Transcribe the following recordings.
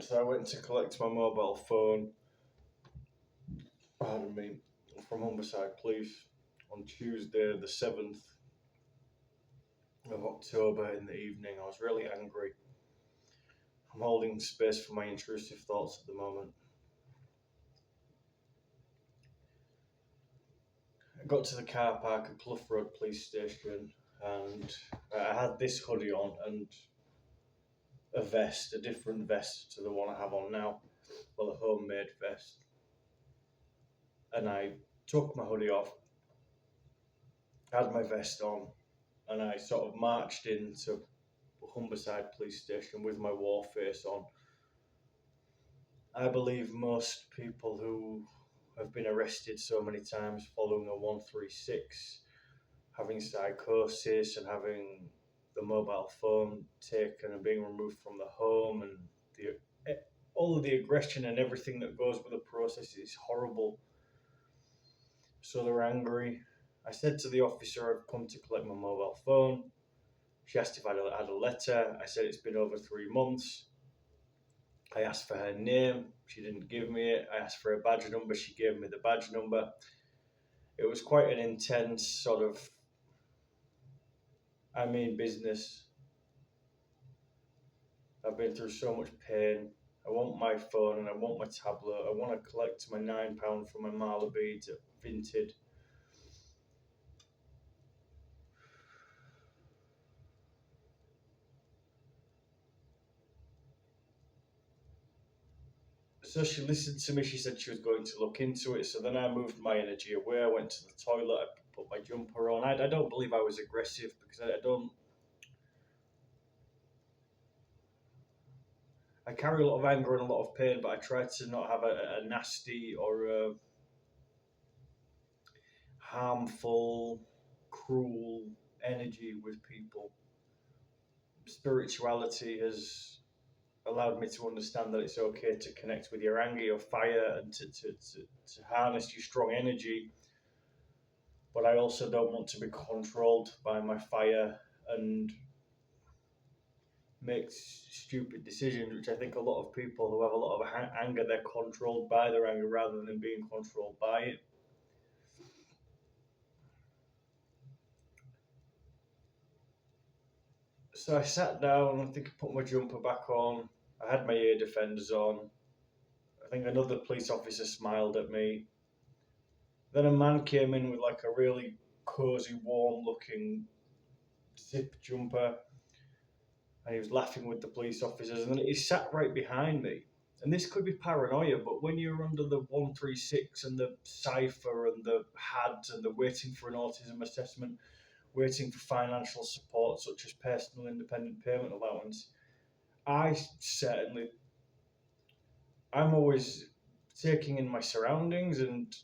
So I went to collect my mobile phone, pardon me, from Humberside Police on Tuesday, the 7th of October in the evening. I was really angry. I'm holding space for my intrusive thoughts at the moment. I got to the car park at Clough Road Police Station and I had this hoodie on and a vest, a different vest to the one I have on now, well, a homemade vest. And I took my hoodie off, had my vest on, and I sort of marched into Humberside Police Station with my war face on. I believe most people who have been arrested so many times following a 136, having psychosis and having the mobile phone taken and being removed from the home and all of the aggression and everything that goes with the process is horrible. So they're angry. I said to the officer, I've come to collect my mobile phone. She asked if I had a letter. I said it's been over 3 months. I asked for her name. She didn't give me it. I asked for a badge number. She gave me the badge number. It was quite an intense sort of, I mean, business. I've been through so much pain. I want my phone and I want my tablet. I want to collect my £9 for my Marla beads at Vinted. So she listened to me. She said she was going to look into it. So then I moved my energy away. I went to the toilet. I put my jumper on. I don't believe I was aggressive because I don't. I carry a lot of anger and a lot of pain, but I try to not have a nasty or a harmful, cruel energy with people. Spirituality has allowed me to understand that it's okay to connect with your anger, your fire, and to harness your strong energy. But I also don't want to be controlled by my fire and make stupid decisions, which I think a lot of people who have a lot of anger, they're controlled by their anger rather than being controlled by it. So I sat down, I think I put my jumper back on, I had my ear defenders on. I think another police officer smiled at me. Then a man came in with like a really cozy, warm looking zip jumper and he was laughing with the police officers and then he sat right behind me. And this could be paranoia, but when you're under the 136 and the cipher and the HADs and the waiting for an autism assessment, waiting for financial support such as personal independent payment allowance, I'm always taking in my surroundings, and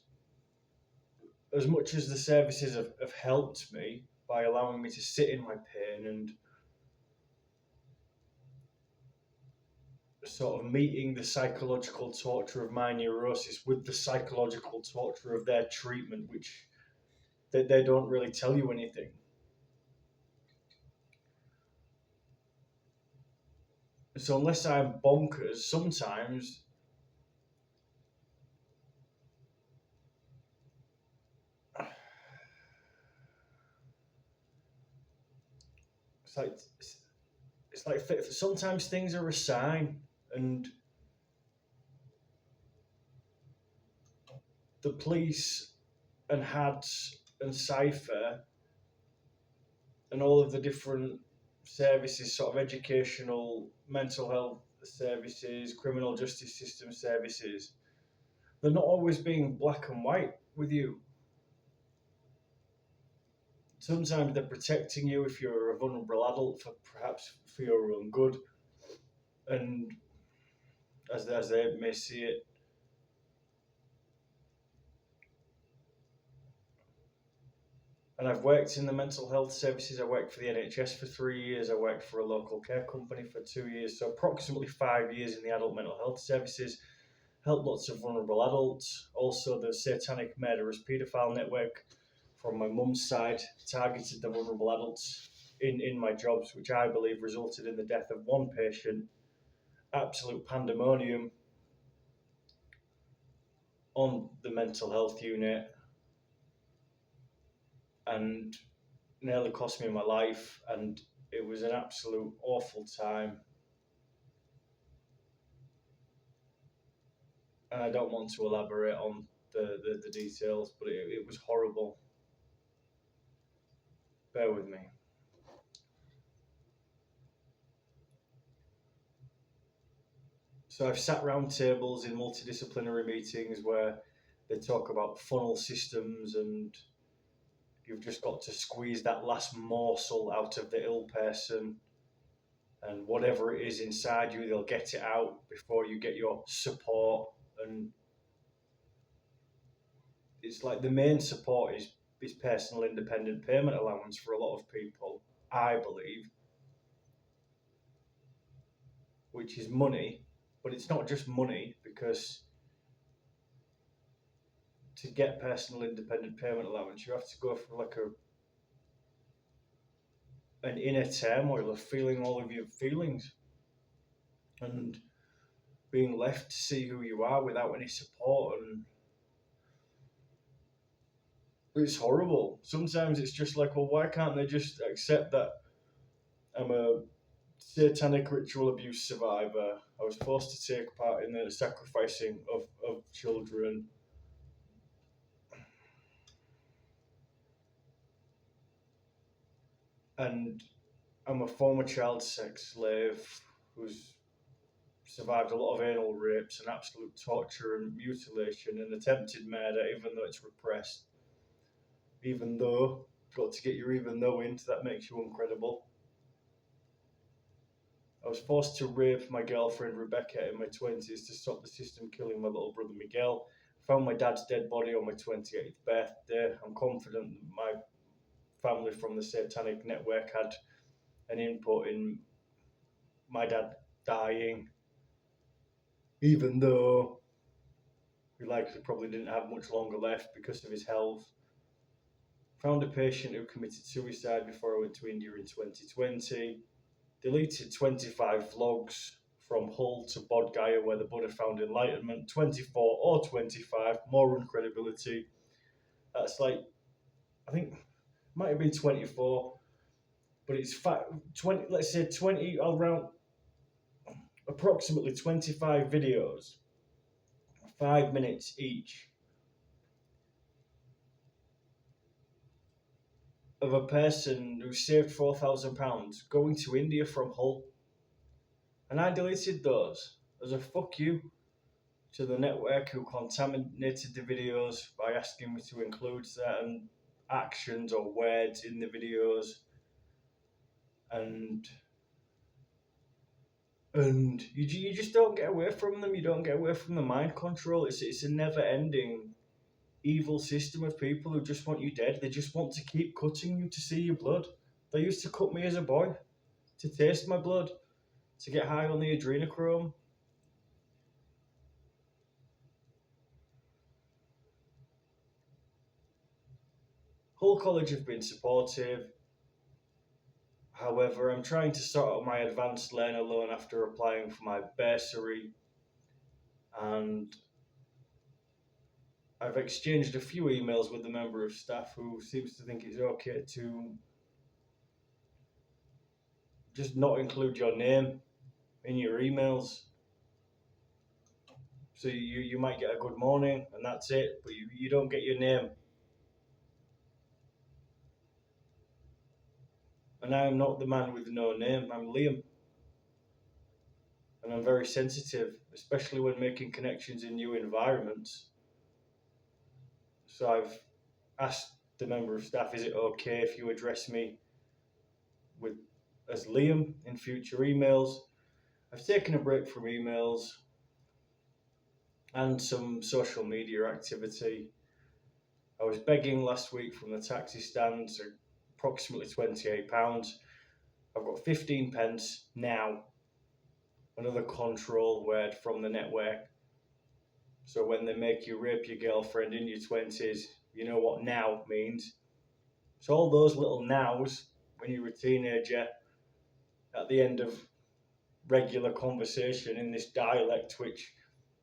as much as the services have helped me by allowing me to sit in my pain and sort of meeting the psychological torture of my neurosis with the psychological torture of their treatment, which they don't really tell you anything. So unless I'm bonkers, sometimes it's like it's like sometimes things are a sign, and the police and HADS and Cipher and all of the different services, sort of educational, mental health services, criminal justice system services, they're not always being black and white with you. Sometimes they're protecting you if you're a vulnerable adult, for perhaps for your own good, and as they may see it. And I've worked in the mental health services. I worked for the NHS for 3 years. I worked for a local care company for 2 years. So approximately 5 years in the adult mental health services. Helped lots of vulnerable adults. Also, the Satanic Murderers Paedophile Network from my mum's side targeted the vulnerable adults in my jobs, which I believe resulted in the death of one patient absolute pandemonium on the mental health unit and nearly cost me my life. And it was an absolute awful time. And I don't want to elaborate on the details, but it was horrible. Bear with me. So I've sat round tables in multidisciplinary meetings where they talk about funnel systems, and you've just got to squeeze that last morsel out of the ill person, and whatever it is inside you, they'll get it out before you get your support. And it's like the main support is personal independent payment allowance for a lot of people, I believe, which is money, but it's not just money, because to get personal independent payment allowance, you have to go for like an inner turmoil of feeling all of your feelings and being left to see who you are without any support. And it's horrible. Sometimes it's just like, well, why can't they just accept that I'm a satanic ritual abuse survivor? I was forced to take part in the sacrificing of children. And I'm a former child sex slave who's survived a lot of anal rapes and absolute torture and mutilation and attempted murder, even though it's repressed. Even though, got to get your even though into that makes you incredible. I was forced to rape my girlfriend Rebecca in my 20s to stop the system killing my little brother Miguel. Found my dad's dead body on my 28th birthday. I'm confident that my family from the satanic network had an input in my dad dying, even though he likely probably didn't have much longer left because of his health. Found a patient who committed suicide before I went to India in 2020. Deleted 25 vlogs from Hull to Bodh Gaya where the Buddha found enlightenment. 24 or 25, more uncredibility. That's like, I think it might have been 24, but it's 20, let's say 20, around approximately 25 videos, 5 minutes each, of a person who saved £4,000 going to India from Hull. And I deleted those as a fuck you to the network who contaminated the videos by asking me to include certain actions or words in the videos. And you just don't get away from them. You don't get away from the mind control. It's a never-ending evil system of people who just want you dead. They just want to keep cutting you to see your blood. They used to cut me as a boy to taste my blood, to get high on the adrenochrome. Hull College have been supportive. However, I'm trying to sort out my advanced learner loan after applying for my bursary, and I've exchanged a few emails with the member of staff who seems to think it's okay to just not include your name in your emails. So you might get a good morning and that's it, but you don't get your name. And I'm not the man with no name, I'm Liam. And I'm very sensitive, especially when making connections in new environments. So I've asked the member of staff, is it okay if you address me with as Liam in future emails? I've taken a break from emails and some social media activity. I was begging last week from the taxi stand, so approximately £28. I've got 15 pence now. Another control word from the network. So when they make you rape your girlfriend in your 20s, you know what now means. So all those little nows when you're a teenager at the end of regular conversation in this dialect, which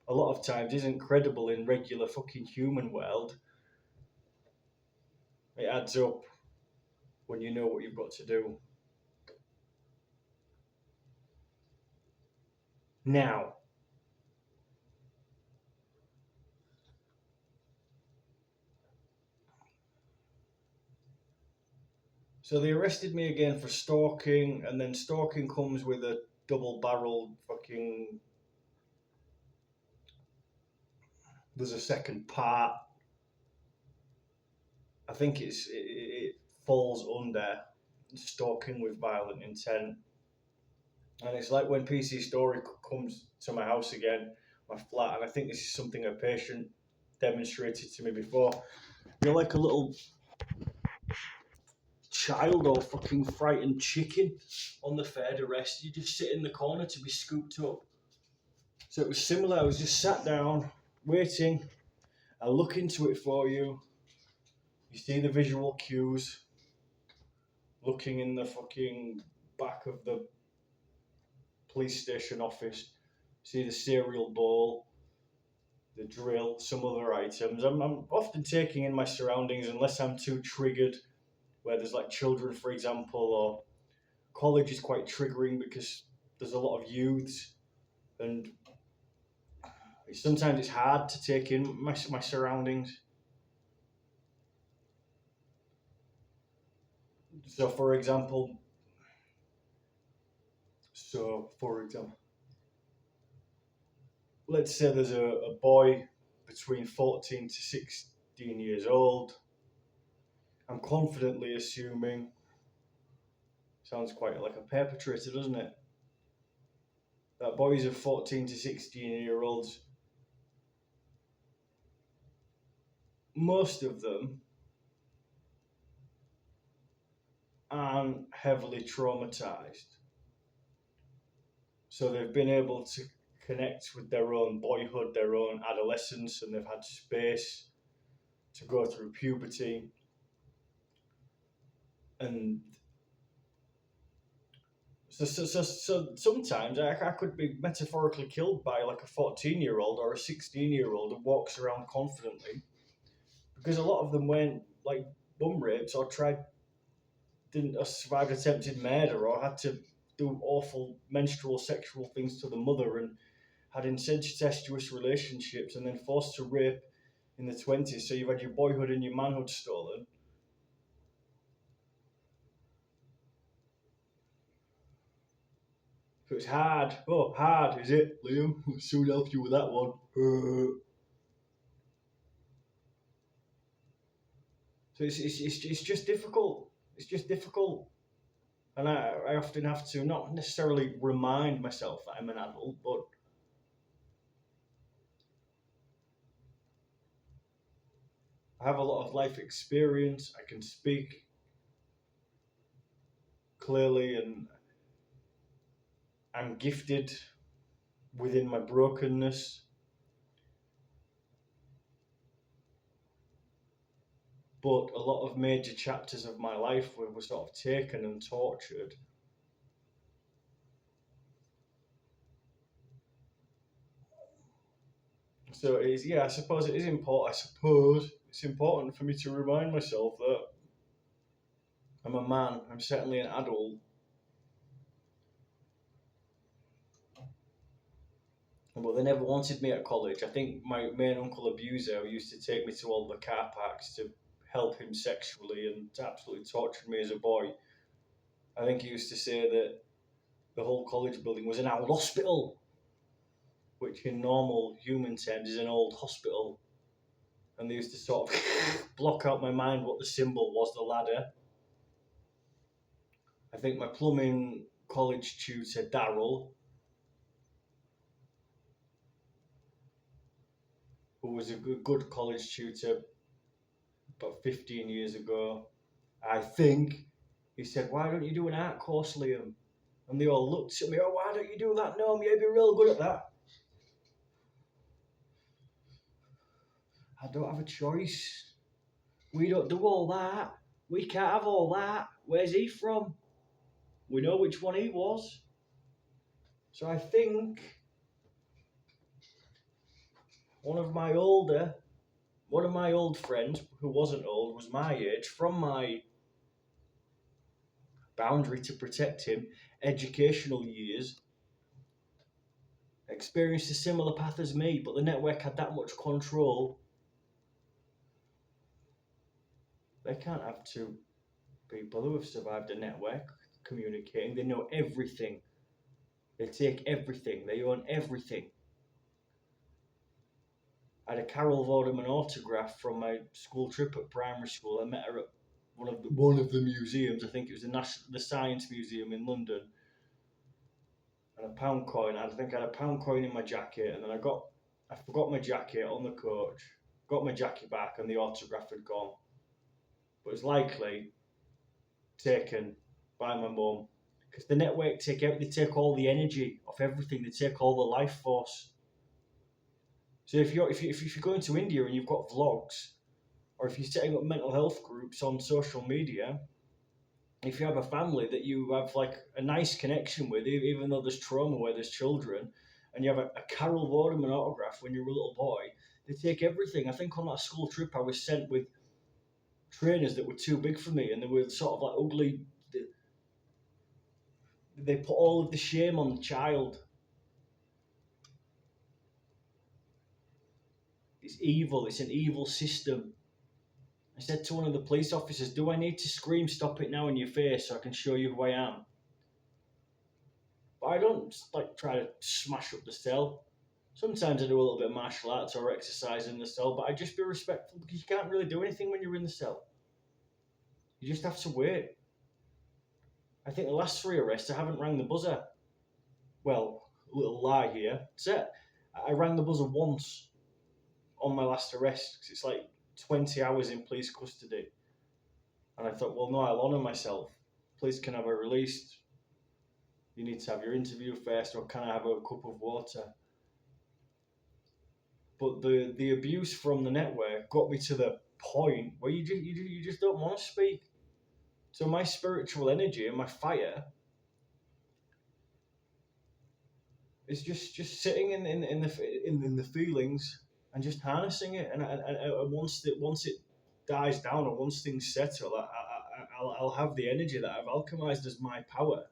a lot of times isn't credible in regular fucking human world. It adds up when you know what you've got to do. Now, so they arrested me again for stalking, and then stalking comes with a double-barreled fucking. There's a second part. I think it falls under stalking with violent intent, and it's like when PC Story comes to my house again, my flat, and I think this is something a patient demonstrated to me before. You're like a little child or fucking frightened chicken on the Fed arrest. You just sit in the corner to be scooped up. So it was similar. I was just sat down, waiting. I look into it for you. You see the visual cues. Looking in the fucking back of the police station office. See the cereal bowl, the drill, some other items. I'm often taking in my surroundings unless I'm too triggered, where there's like children, for example, or college is quite triggering because there's a lot of youths, and sometimes it's hard to take in my surroundings. So, for example, let's say there's a boy between 14 to 16 years old. I'm confidently assuming, sounds quite like a perpetrator, doesn't it? That boys of 14 to 16-year-olds, most of them aren't heavily traumatized. So they've been able to connect with their own boyhood, their own adolescence, and they've had space to go through puberty. And so sometimes I could be metaphorically killed by like a 14-year-old or a 16-year-old who walks around confidently, because a lot of them weren't like bum rapes or didn't survive attempted murder or had to do awful menstrual sexual things to the mother and had incestuous relationships and then forced to rape in the 20s. So you've had your boyhood and your manhood stolen. So it's hard. Oh, hard, is it, Liam? We'll soon help you with that one. So it's just difficult. It's just difficult. And I often have to not necessarily remind myself that I'm an adult, but I have a lot of life experience. I can speak clearly, and I'm gifted within my brokenness. But a lot of major chapters of my life were sort of taken and tortured. So it is, yeah, I suppose it is important. I suppose it's important for me to remind myself that I'm a man. I'm certainly an adult. But they never wanted me at college. I think my main uncle abuser used to take me to all the car parks to help him sexually and absolutely tortured me as a boy. I think he used to say that the whole college building was an old hospital, which in normal human terms is an old hospital. And they used to sort of block out my mind what the symbol was, the ladder. I think my plumbing college tutor, Daryl, who was a good college tutor about 15 years ago, I think, he said, "Why don't you do an art course, Liam?" And they all looked at me, "Oh, why don't you do that? No, you'd be real good at that." I don't have a choice. We don't do all that. We can't have all that. Where's he from? We know which one he was. So I think one of my old friends who wasn't old, was my age, from my boundary to protect him, educational years, experienced a similar path as me, but the network had that much control. They can't have two people who have survived a network communicating. They know everything. They take everything. They own everything. I had a Carol Vorderman autograph from my school trip at primary school. I met her at one of the museums. I think it was the Science Museum in London. And a pound coin. I think I had a pound coin in my jacket, and then I forgot my jacket on the coach. Got my jacket back, and the autograph had gone. But it's likely taken by my mum, because the network they take all the energy off everything. They take all the life force. So if you're going to India and you've got vlogs, or if you're setting up mental health groups on social media, if you have a family that you have like a nice connection with, even though there's trauma where there's children, and you have a Carol Vorderman autograph when you're a little boy, they take everything. I think on that school trip I was sent with trainers that were too big for me, and they were sort of like ugly. They put all of the shame on the child. It's evil. It's an evil system. I said to one of the police officers, "Do I need to scream, 'Stop it now' in your face so I can show you who I am?" But I don't like try to smash up the cell. Sometimes I do a little bit of martial arts or exercise in the cell, but I just be respectful, because you can't really do anything when you're in the cell. You just have to wait. I think the last 3 arrests I haven't rang the buzzer. Well, a little lie here. I rang the buzzer once on my last arrest, because it's like 20 hours in police custody. And I thought, well, no, I'll honour myself. Police can have her released. You need to have your interview first, or can I have a cup of water? But the abuse from the network got me to the point where you just don't want to speak. So my spiritual energy and my fire is just sitting in the feelings and just harnessing it. And once it dies down, or once things settle, I'll have the energy that I've alchemized as my power,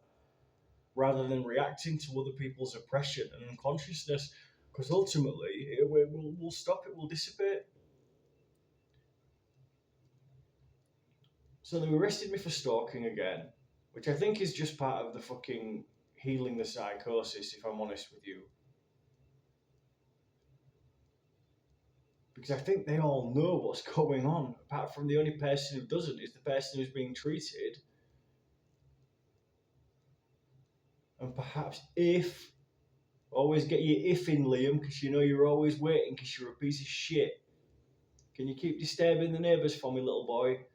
rather than reacting to other people's oppression and unconsciousness, because ultimately we'll stop, it will dissipate. So they arrested me for stalking again, which I think is just part of the fucking healing the psychosis, if I'm honest with you. Because I think they all know what's going on, apart from the only person who doesn't is the person who's being treated. And perhaps if, always get your if in, Liam, because you know you're always waiting, because you're a piece of shit. Can you keep disturbing the neighbours for me, little boy?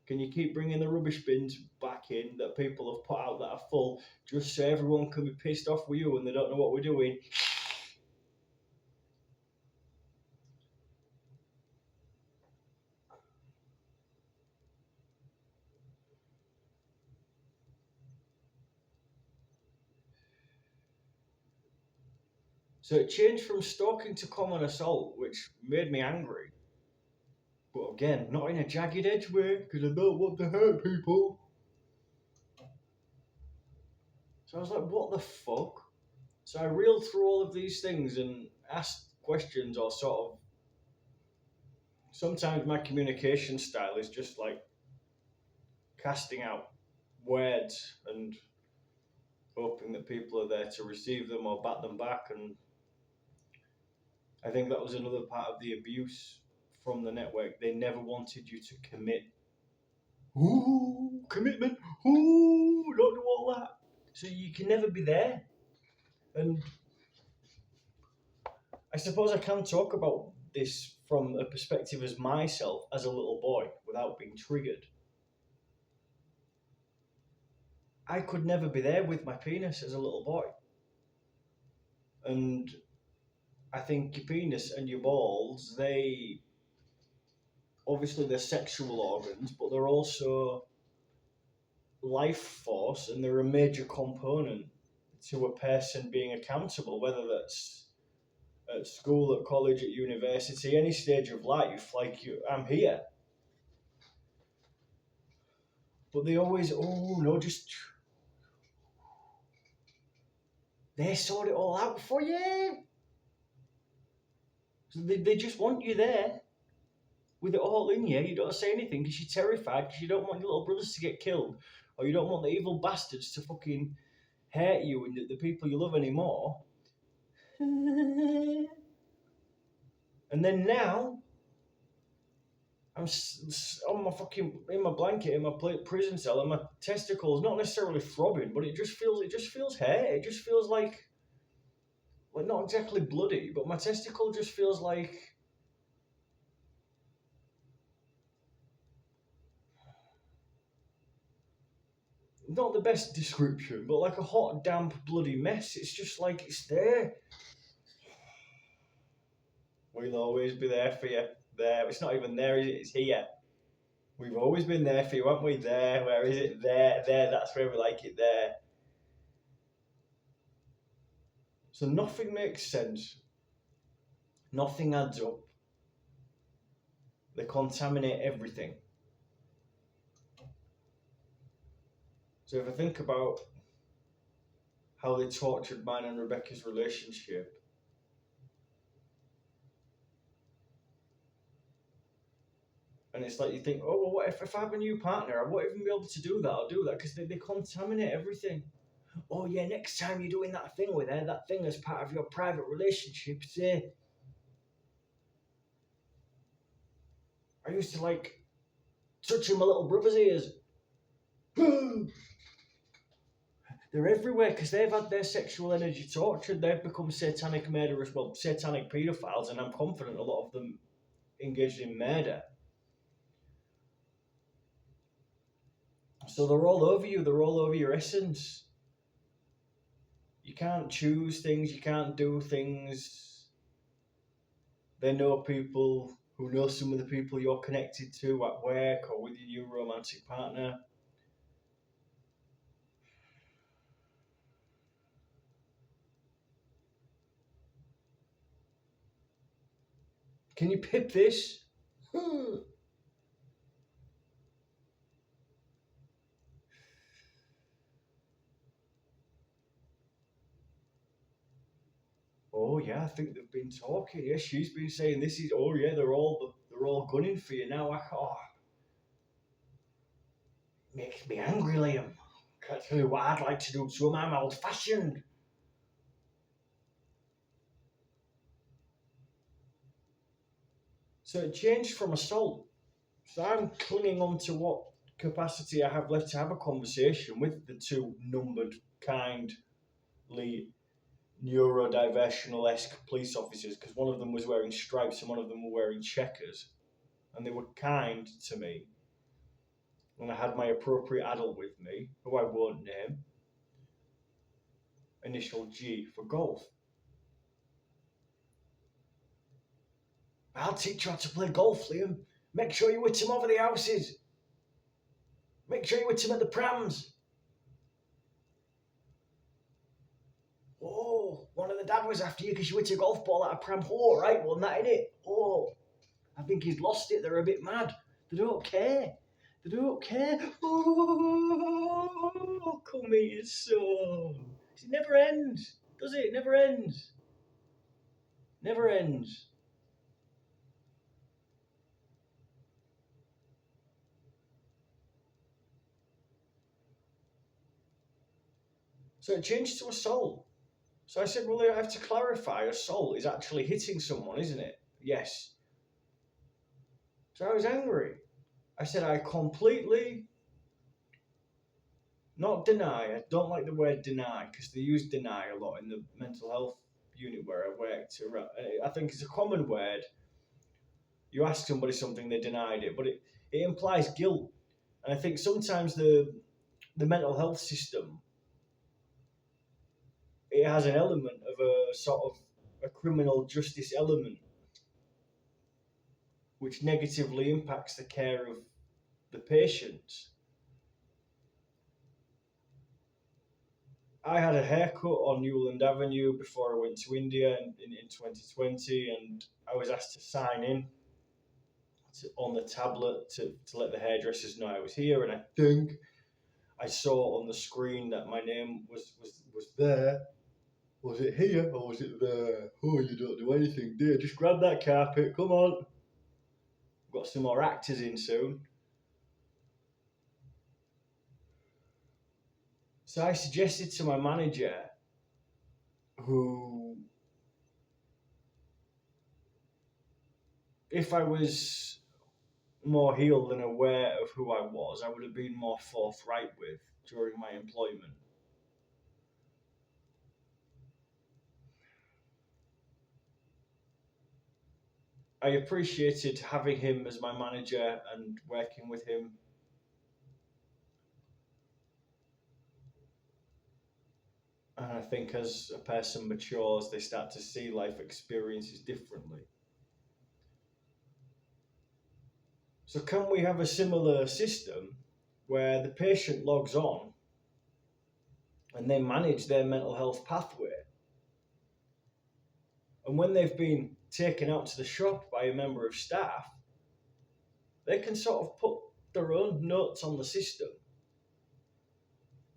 Can you keep bringing the rubbish bins back in that people have put out that are full, just so everyone can be pissed off with you and they don't know what we're doing? So it changed from stalking to common assault, which made me angry. But again, not in a jagged edge way, because I don't want to hurt people. So I was like, what the fuck? So I reeled through all of these things and asked questions, or sort of. Sometimes my communication style is just like casting out words and hoping that people are there to receive them or bat them back. And I think that was another part of the abuse from the network. They never wanted you to commit. Ooh, commitment. Ooh, don't do all that. So you can never be there. And I suppose I can talk about this from a perspective as myself as a little boy without being triggered. I could never be there with my penis as a little boy. And I think your penis and your balls, obviously they're sexual organs, but they're also life force, and they're a major component to a person being accountable, whether that's at school, at college, at university, any stage of life. Like, I'm here. But they always, oh no, just they sort it all out for you. So they just want you there with it all in you. You don't say anything because you're terrified, because you don't want your little brothers to get killed, or you don't want the evil bastards to fucking hurt you and the people you love anymore. And then now, I'm on my fucking, in my blanket in my prison cell, and my testicles not necessarily throbbing, but it just feels hurt. It just feels like not exactly bloody, but my testicle just feels like, not the best description, but like a hot, damp, bloody mess. It's just like it's there. We'll always be there for you. There. It's not even there, is it? It's here. We've always been there for you, haven't we? There. Where is it? There. There. That's where we like it. There. So nothing makes sense. Nothing adds up. They contaminate everything. So if I think about how they tortured mine and Rebecca's relationship, and it's like you think, oh, well, what if I have a new partner? I won't even be able to do that. I'll do that because they contaminate everything. Oh yeah, next time you're doing that thing with her, that thing as part of your private relationship, say, I used to like touching my little brother's ears. They're everywhere because they've had their sexual energy tortured. They've become satanic murderers, well, satanic paedophiles, and I'm confident a lot of them engaged in murder. So they're all over you. They're all over your essence. You can't choose things. You can't do things. They know people who know some of the people you're connected to at work or with your new romantic partner. Can you pip this? Oh yeah, I think they've been talking. Yeah, she's been saying this is. Oh yeah, they're all gunning for you now. Makes me angry, Liam. Can't tell you what I'd like to do to them. I'm old-fashioned. So it changed from assault. So I'm clinging on to what capacity I have left to have a conversation with the two numbered, kindly, neurodiversional-esque police officers, because one of them was wearing stripes and one of them were wearing checkers, and they were kind to me. And I had my appropriate adult with me, who I won't name. Initial G for golf. I'll teach you how to play golf, Liam. Make sure you hit him over the houses. Make sure you hit him at the prams. Oh, one of the dad was after you because you hit a golf ball at a pram. Oh, right, wasn't that in it? Oh, I think he's lost it. They're a bit mad. They don't care. They don't care. Oh, come here, son. It never ends, does it? It never ends. Never ends. So it changed to assault. So I said, well, I have to clarify, assault is actually hitting someone, isn't it? Yes. So I was angry. I said, I completely, not deny, I don't like the word deny, because they use deny a lot in the mental health unit where I worked. I think it's a common word. You ask somebody something, they denied it, but it implies guilt. And I think sometimes the mental health system, it has an element of a sort of a criminal justice element, which negatively impacts the care of the patients. I had a haircut on Newland Avenue before I went to India in 2020, and I was asked to sign in on the tablet to let the hairdressers know I was here. And I think I saw on the screen that my name was there. Was it here or was it there? Oh, you don't do anything, dear. Just grab that carpet. Come on. We've got some more actors in soon. So I suggested to my manager, who, if I was more healed and aware of who I was, I would have been more forthright with during my employment. I appreciated having him as my manager and working with him. And I think as a person matures, they start to see life experiences differently. So, can we have a similar system where the patient logs on and they manage their mental health pathway? And when they've been taken out to the shop by a member of staff, they can sort of put their own notes on the system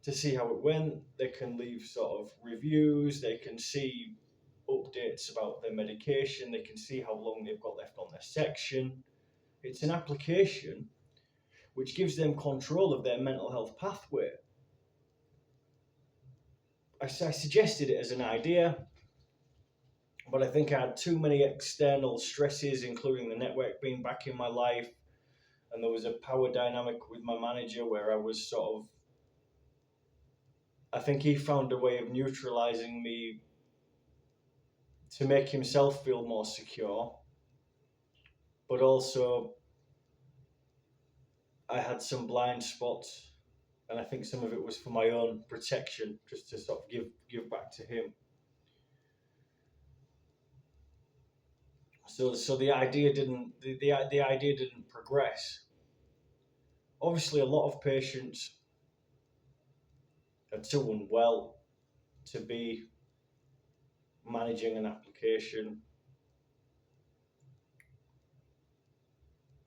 to see how it went. They can leave sort of reviews, they can see updates about their medication, they can see how long they've got left on their section. It's an application which gives them control of their mental health pathway. I suggested it as an idea, but I think I had too many external stresses, including the network being back in my life, and there was a power dynamic with my manager where I was sort of, I think he found a way of neutralizing me to make himself feel more secure, but also I had some blind spots, and I think some of it was for my own protection, just to sort of give back to him. So the idea the idea didn't progress. Obviously, a lot of patients are too unwell to be managing an application.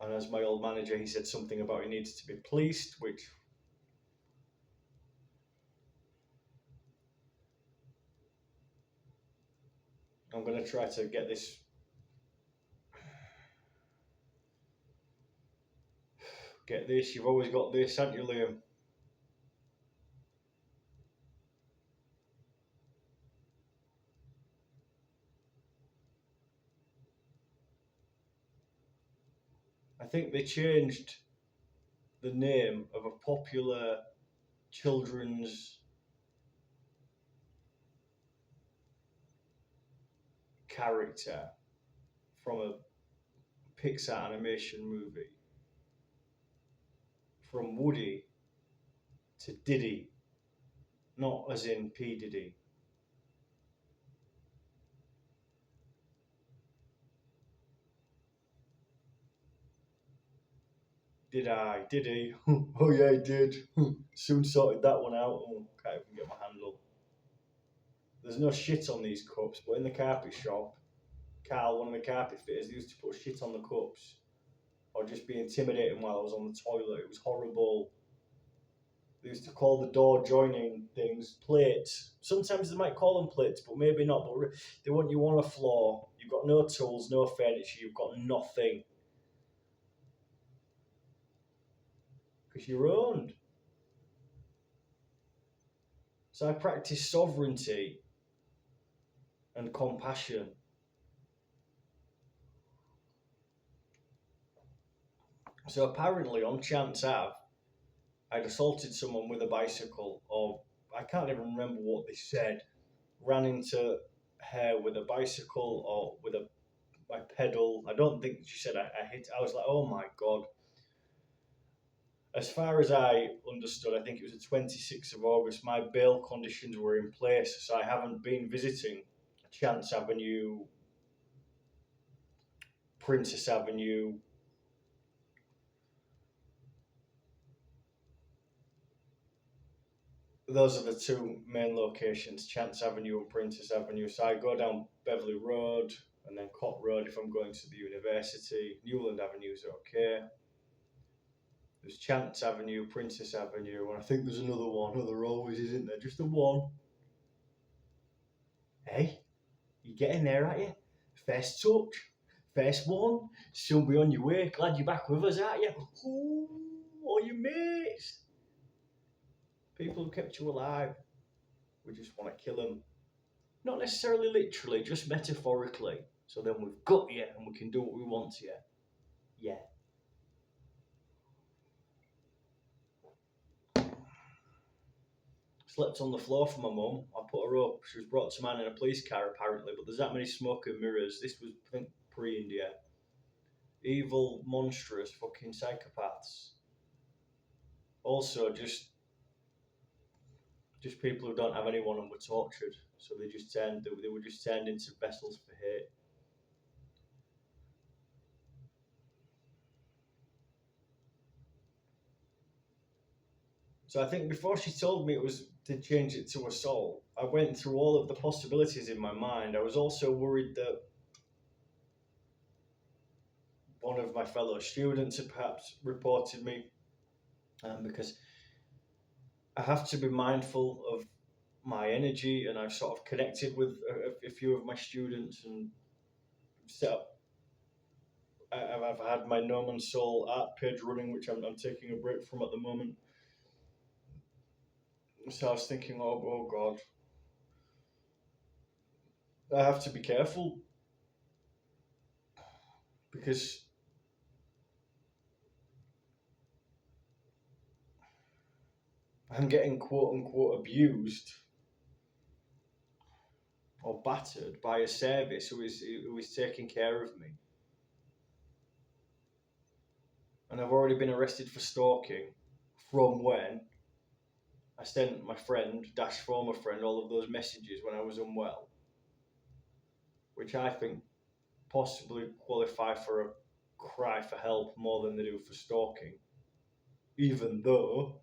And as my old manager, he said something about he needs to be policed, which I'm going to try to get this. Get this. You've always got this, haven't you, Liam? I think they changed the name of a popular children's character from a Pixar animation movie, from Woody to Diddy, not as in P. Diddy. Did I? Did he? Oh yeah, he did. Soon sorted that one out. Oh, can't even get my handle. There's no shit on these cups, but in the carpet shop, Carl, one of the carpet fitters, they used to put shit on the cups or just be intimidating while I was on the toilet. It was horrible. They used to call the door joining things plates. Sometimes they might call them plates, but maybe not. But they want you on a floor. You've got no tools, no furniture. You've got nothing because you're owned. So I practice sovereignty and compassion. So apparently on Chance Ave, I'd assaulted someone with a bicycle, or I can't even remember what they said. Ran into her with a bicycle or with my pedal. I don't think she said I hit. I was like, oh my god. As far as I understood, I think it was the 26th of August. My bail conditions were in place, so I haven't been visiting Chance Avenue, Princess Avenue, those are the two main locations, Chance Avenue and Princess Avenue. So I go down Beverley Road and then Cott Road if I'm going to the university. Newland Avenue's okay. There's Chance Avenue, Princess Avenue, and I think there's another one. Oh, there always isn't there? Just the one. Hey, you're getting there, aren't you? First touch, first one. Soon be on your way. Glad you're back with us, aren't you? Ooh, all your mates. People who kept you alive. We just want to kill them. Not necessarily literally, just metaphorically. So then we've got you and we can do what we want to you. Yeah. Slept on the floor for my mum. I put her up. She was brought to man in a police car apparently, but there's that many smoke and mirrors. This was, I think, pre-India. Evil, monstrous, fucking psychopaths. Also, just people who don't have anyone and were tortured. So they were just turned into vessels for hate. So I think before she told me it was to change it to assault, I went through all of the possibilities in my mind. I was also worried that one of my fellow students had perhaps reported me, because I have to be mindful of my energy, and I've sort of connected with a few of my students and set up. I've had my No Man's Soul art page running, which I'm taking a break from at the moment. So I was thinking, oh God, I have to be careful because I'm getting quote unquote abused or battered by a service who is taking care of me. And I've already been arrested for stalking from when I sent my friend, former friend, all of those messages when I was unwell, which I think possibly qualify for a cry for help more than they do for stalking, even though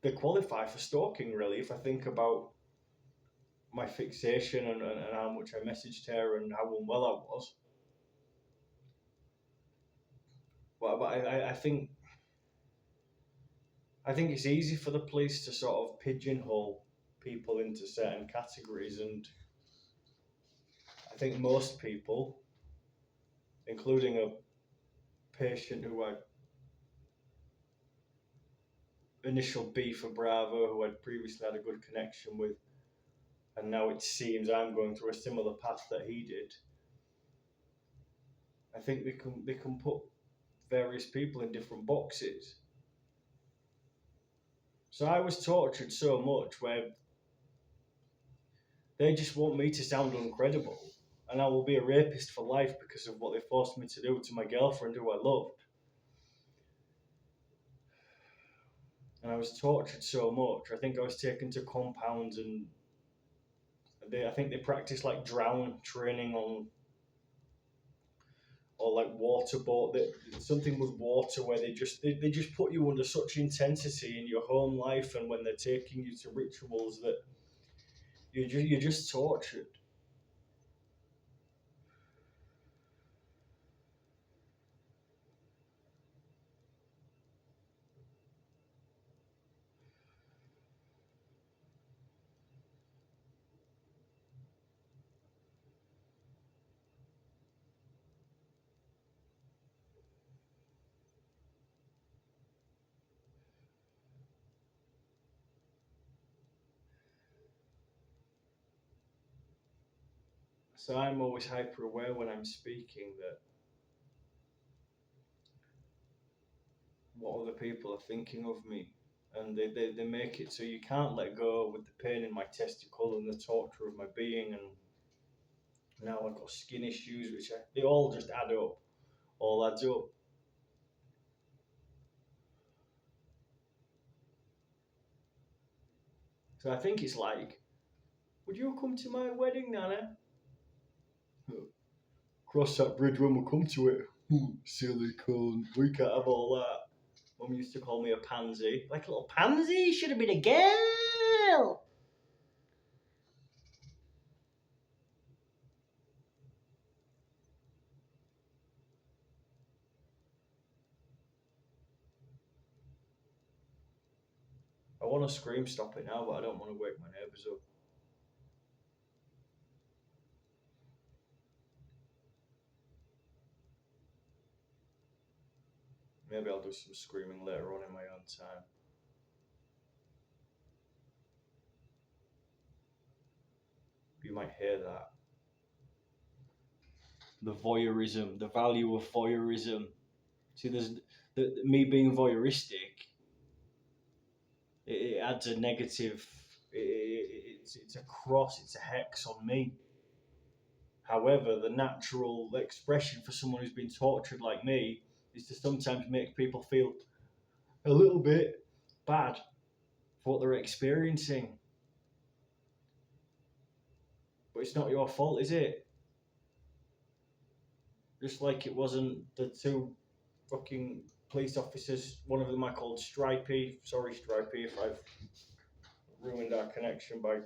they qualify for stalking, really, if I think about my fixation and how much I messaged her and how unwell I was. But I think it's easy for the police to sort of pigeonhole people into certain categories, and I think most people, including a patient who I initial B for Bravo, who I'd previously had a good connection with, and now it seems I'm going through a similar path that he did. I think they can put various people in different boxes. So I was tortured so much where they just want me to sound incredible, and I will be a rapist for life because of what they forced me to do to my girlfriend who I loved. And I was tortured so much. I think I was taken to compounds, and I think they practice like drown training on, or like water boat. Something with water where they just put you under such intensity in your home life, and when they're taking you to rituals that you're just tortured. So I'm always hyper aware when I'm speaking that what other people are thinking of me, and they make it so you can't let go with the pain in my testicle and the torture of my being, and now I've got skin issues, which they all just add up, all adds up. So I think it's like, would you come to my wedding, Nana? Cross that bridge when we come to it. Silly cunt, we can't have all that. Mum used to call me a pansy. Like a little pansy? Should have been a girl. I want to scream stop it now, but I don't want to wake my neighbours up. Maybe I'll do some screaming later on in my own time. You might hear that. The voyeurism, the value of voyeurism. See, there's me being voyeuristic. It adds a negative. It's a cross. It's a hex on me. However, the natural expression for someone who's been tortured like me is to sometimes make people feel a little bit bad for what they're experiencing. But it's not your fault, is it? Just like it wasn't the two fucking police officers. One of them I called Stripey. Sorry, Stripey, if I've ruined our connection by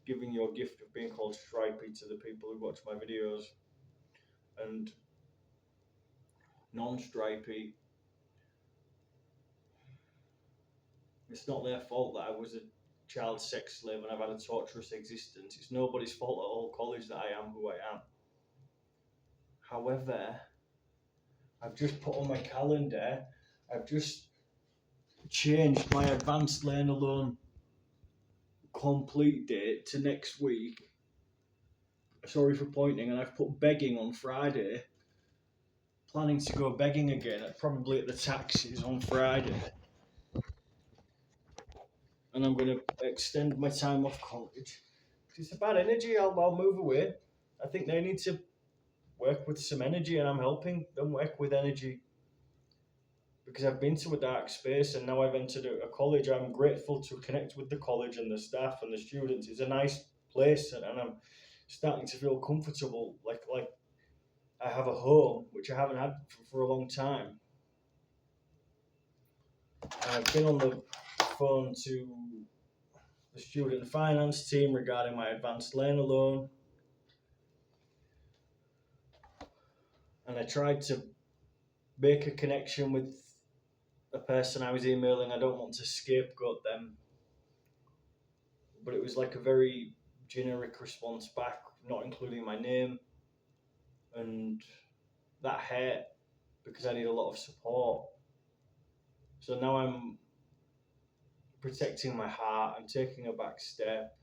giving your gift of being called Stripey to the people who watch my videos. And non-Stripey, it's not their fault that I was a child sex slave and I've had a torturous existence. It's nobody's fault at all college that I am who I am. However, I've just put on my calendar, I've just changed my advanced learner loan complete date to next week. Sorry for pointing, and I've put begging on Friday. Planning to go begging again, probably at the taxis on Friday. And I'm going to extend my time off college. It's a bad energy, I'll move away. I think they need to work with some energy, and I'm helping them work with energy. Because I've been to a dark space and now I've entered a college. I'm grateful to connect with the college and the staff and the students. It's a nice place, and I'm starting to feel comfortable, like I have a home, which I haven't had for a long time. I've been on the phone to the student finance team regarding my advanced learner loan, and I tried to make a connection with a person I was emailing. I don't want to scapegoat them, but it was like a very generic response back, not including my name, and that hurt because I need a lot of support. So now I'm protecting my heart. I'm taking a back step,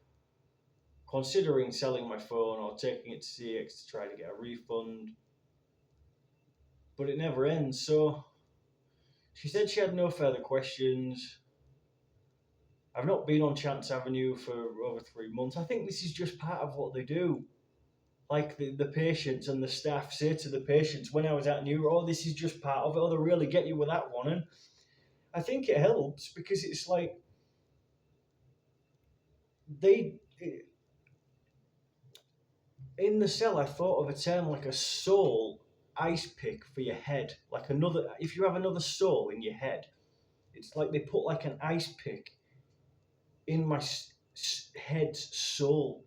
considering selling my phone or taking it to CX to try to get a refund, but it never ends. So she said she had no further questions. I've not been on Chance Avenue for over 3 months. I think this is just part of what they do. Like the patients and the staff say to the patients when I was at Neuro, oh, this is just part of it, oh, they really get you with that one. And I think it helps because it's like in the cell, I thought of a term like a soul ice pick for your head. Like another, if you have another soul in your head, it's like they put like an ice pick in my head's soul.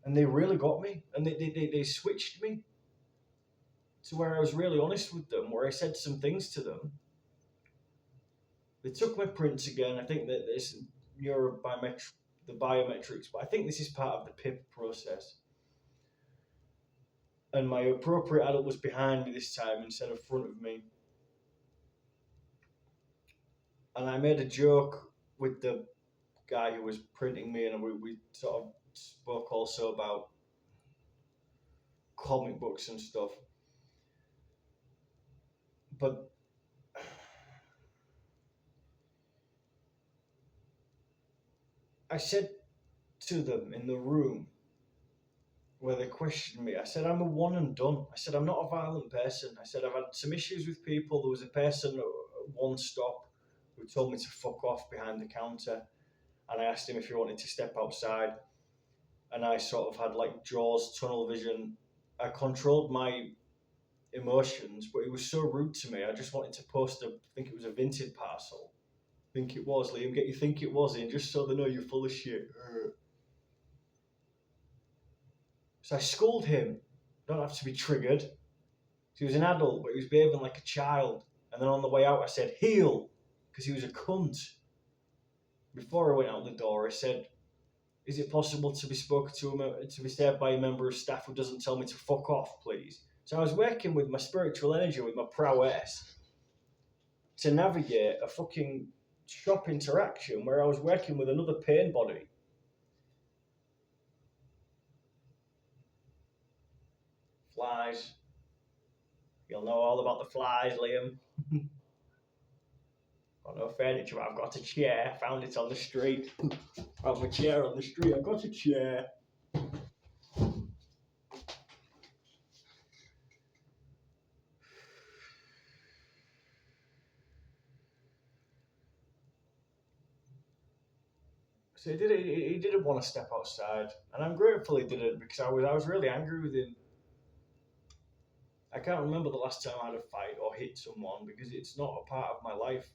And they really got me. And they switched me to where I was really honest with them, where I said some things to them. They took my prints again. I think that there's the biometrics, but I think this is part of the PIP process. And my appropriate adult was behind me this time instead of front of me. And I made a joke with the guy who was printing me, and we sort of spoke also about comic books and stuff. But I said to them in the room where they questioned me, I said, I'm a one and done. I said, I'm not a violent person. I said, I've had some issues with people. There was a person at one stop who told me to fuck off behind the counter. And I asked him if he wanted to step outside. And I sort of had like Jaws tunnel vision. I controlled my emotions, but he was so rude to me. I just wanted to post I think it was a Vinted parcel. Think it was, Liam. Get you think it was in, just so they know you're full of shit. So I schooled him. Don't have to be triggered. He was an adult, but he was behaving like a child. And then on the way out, I said, "Heel," because he was a cunt. Before I went out the door, I said, "Is it possible to be spoken to be served by a member of staff who doesn't tell me to fuck off, please?" So I was working with my spiritual energy, with my prowess, to navigate a fucking shop interaction where I was working with another pain body. Flies. You'll know all about the flies, Liam. Got no furniture, I've got a chair. Found it on the street. I have a chair on the street, I've got a chair. So he didn't want to step outside, and I'm grateful he didn't, because I was really angry with him. I can't remember the last time I had a fight or hit someone, because it's not a part of my life.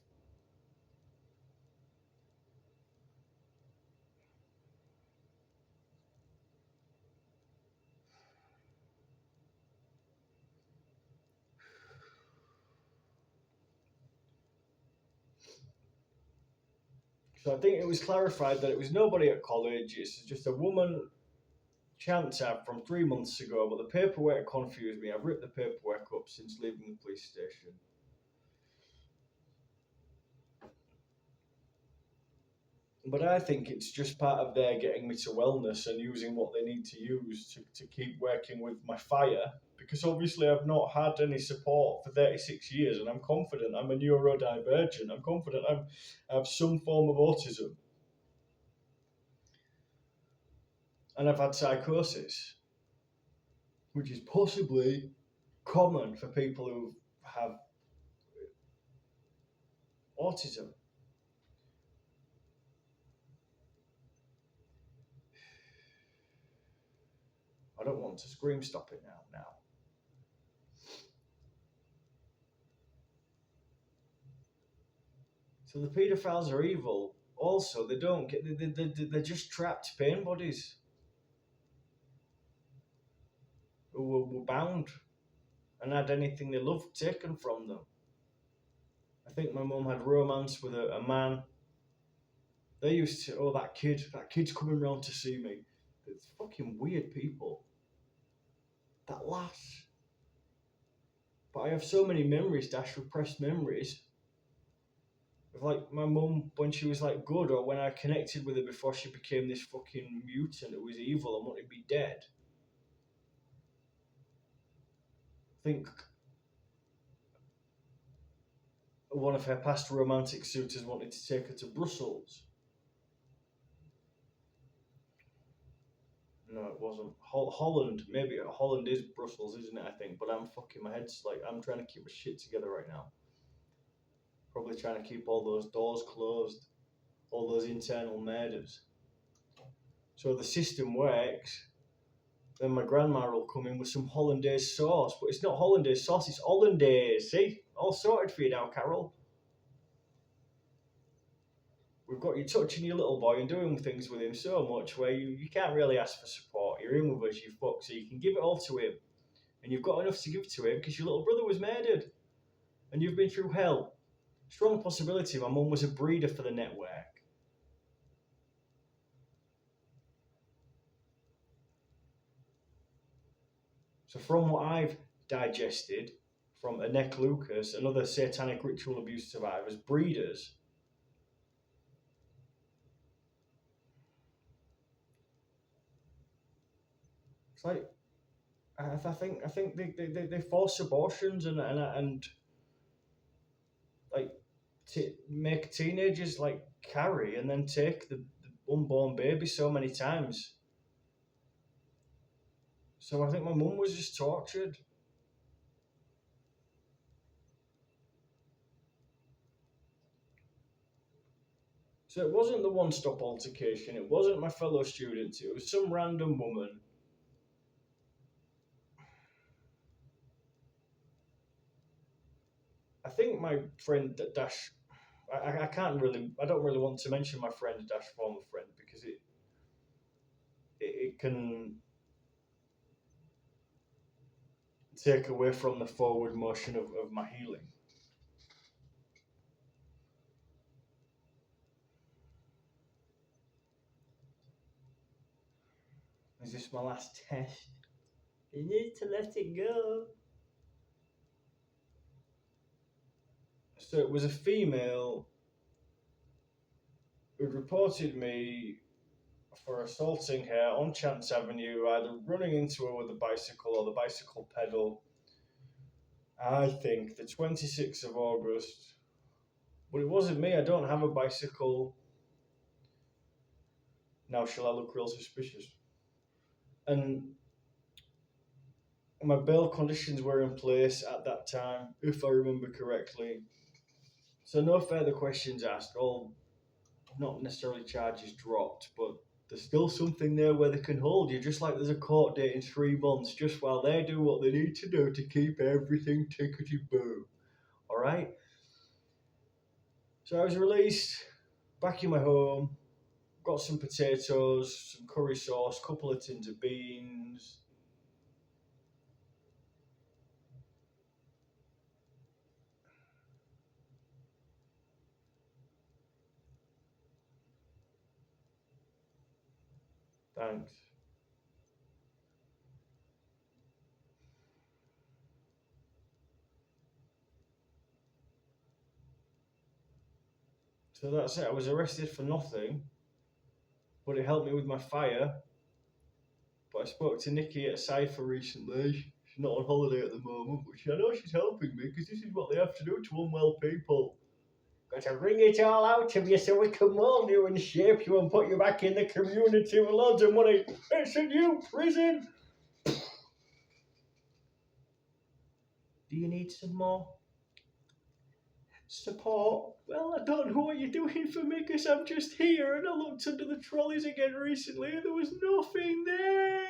So I think it was clarified that it was nobody at college. It's just a woman chant tab from 3 months ago, but the paperwork confused me. I've ripped the paperwork up since leaving the police station. But I think it's just part of their getting me to wellness and using what they need to use to keep working with my fire. Because obviously I've not had any support for 36 years, and I'm confident I'm a neurodivergent. I'm confident I have some form of autism. And I've had psychosis, which is possibly common for people who have autism. I don't want to scream, stop it now. So the paedophiles are evil. Also, they don't get, they're just trapped pain bodies who were bound and had anything they loved taken from them. I think my mum had romance with a man. They used to, oh, that kid's coming round to see me. It's fucking weird people. That lass. But I have so many memories, repressed memories. Of like my mum when she was like good, or when I connected with her before she became this fucking mutant who was evil and wanted to be dead. I think one of her past romantic suitors wanted to take her to Brussels. No, it wasn't. Holland, maybe Holland is Brussels, isn't it? I think, but I'm fucking my head's like I'm trying to keep my shit together right now. Probably trying to keep all those doors closed, all those internal murders. So the system works. Then my grandma will come in with some hollandaise sauce, but it's not hollandaise sauce, it's hollandaise. See, all sorted for you now, Carol. We've got you touching your little boy and doing things with him so much where you can't really ask for support. You're in with us, you fuck, so you can give it all to him. And you've got enough to give to him because your little brother was murdered. And you've been through hell. Strong possibility my mum was a breeder for the network. So from what I've digested from Anek Lucas and other satanic ritual abuse survivors, breeders, it's like I think they force abortions and like make teenagers like carry and then take the unborn baby so many times. So I think my mum was just tortured. So it wasn't the one-stop altercation. It wasn't my fellow students. It was some random woman. I think my friend Dash. I can't really. I don't really want to mention my friend Dash former friend because it can take away from the forward motion of my healing. Is this my last test? You need to let it go. So it was a female who'd reported me for assaulting her on Chance Avenue, either running into her with a bicycle or the bicycle pedal. I think the 26th of August. But it wasn't me, I don't have a bicycle. Now, shall I look real suspicious? And my bail conditions were in place at that time, if I remember correctly. So, no further questions asked, all not necessarily charges dropped, but there's still something there where they can hold you, just like there's a court date in 3 months, just while they do what they need to do to keep everything tickety boo. Alright? So I was released, back in my home, got some potatoes, some curry sauce, couple of tins of beans. Thanks. So that's it. I was arrested for nothing, but it helped me with my fire. But I spoke to Nikki at Cypher recently. She's not on holiday at the moment, but I know she's helping me because this is what they have to do to unwell people. Got to wring it all out of you so we can mould you and shape you and put you back in the community with loads of money. It's a new prison. Do you need some more support? Well, I don't know what you're doing for me because I'm just here and I looked under the trolleys again recently and there was nothing there.